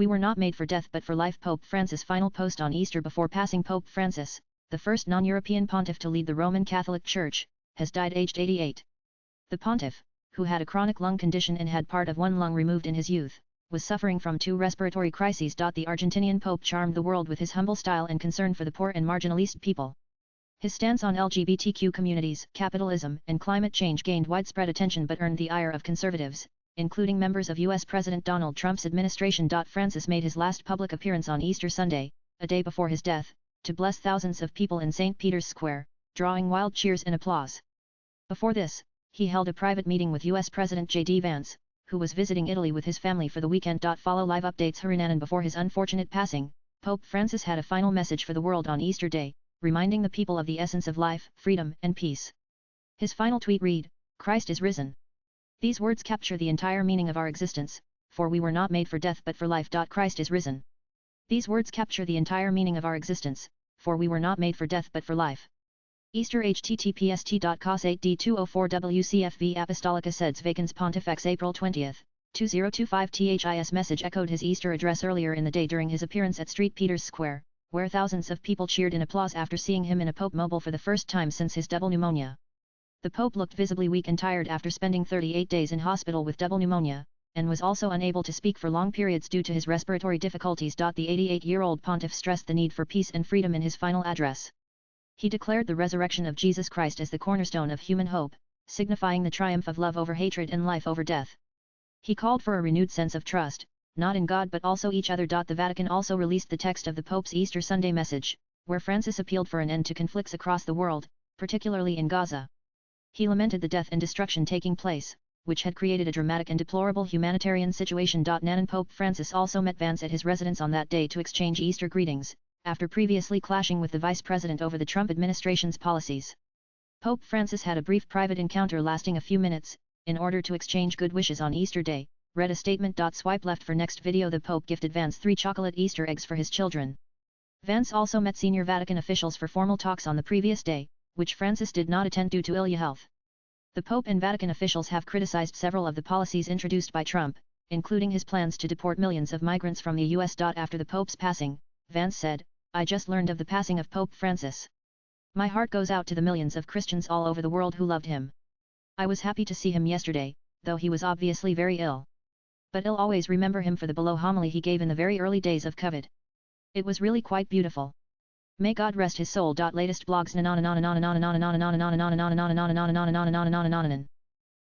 We were not made for death but for life. Pope Francis' final post on Easter before passing. Pope Francis, the first non-European pontiff to lead the Roman Catholic Church, has died aged 88. The pontiff, who had a chronic lung condition and had part of one lung removed in his youth, was suffering from 2 respiratory crises. The Argentinian Pope charmed the world with his humble style and concern for the poor and marginalized people. His stance on LGBTQ communities, capitalism, and climate change gained widespread attention but earned the ire of conservatives, including members of U.S. President Donald Trump's administration. Francis made his last public appearance on Easter Sunday, a day before his death, to bless thousands of people in St. Peter's Square, drawing wild cheers and applause. Before this, he held a private meeting with U.S. President J.D. Vance, who was visiting Italy with his family for the weekend. Follow live updates. Harinanan. Before his unfortunate passing, Pope Francis had a final message for the world on Easter Day, reminding the people of the essence of life, freedom, and peace. His final tweet read, "Christ is risen. These words capture the entire meaning of our existence, for we were not made for death but for life. Christ is risen. These words capture the entire meaning of our existence, for we were not made for death but for life." Easter. https t.cos8d204wcfv Apostolicus Seds Vacans Pontifex April 20, 2025. His message echoed his Easter address earlier in the day during his appearance at St. Peter's Square, where thousands of people cheered in applause after seeing him in a Pope mobile for the first time since his double pneumonia. The Pope looked visibly weak and tired after spending 38 days in hospital with double pneumonia, and was also unable to speak for long periods due to his respiratory difficulties. The 88-year-old pontiff stressed the need for peace and freedom in his final address. He declared the resurrection of Jesus Christ as the cornerstone of human hope, signifying the triumph of love over hatred and life over death. He called for a renewed sense of trust, not in God but also each other. The Vatican also released the text of the Pope's Easter Sunday message, where Francis appealed for an end to conflicts across the world, particularly in Gaza. He lamented the death and destruction taking place, which had created a dramatic and deplorable humanitarian situation. Nanan. Pope Francis also met Vance at his residence on that day to exchange Easter greetings, after previously clashing with the vice president over the Trump administration's policies. Pope Francis had a brief private encounter lasting a few minutes, in order to exchange good wishes on Easter Day, read a statement. Swipe left for next video. The Pope gifted Vance 3 chocolate Easter eggs for his children. Vance also met senior Vatican officials for formal talks on the previous day, which Francis did not attend due to ill health. The Pope and Vatican officials have criticized several of the policies introduced by Trump, including his plans to deport millions of migrants from the U.S. After the Pope's passing, Vance said, "I just learned of the passing of Pope Francis. My heart goes out to the millions of Christians all over the world who loved him. I was happy to see him yesterday, though he was obviously very ill. But I'll always remember him for the below homily he gave in the very early days of COVID. It was really quite beautiful. May God rest his soul." Latest blogs.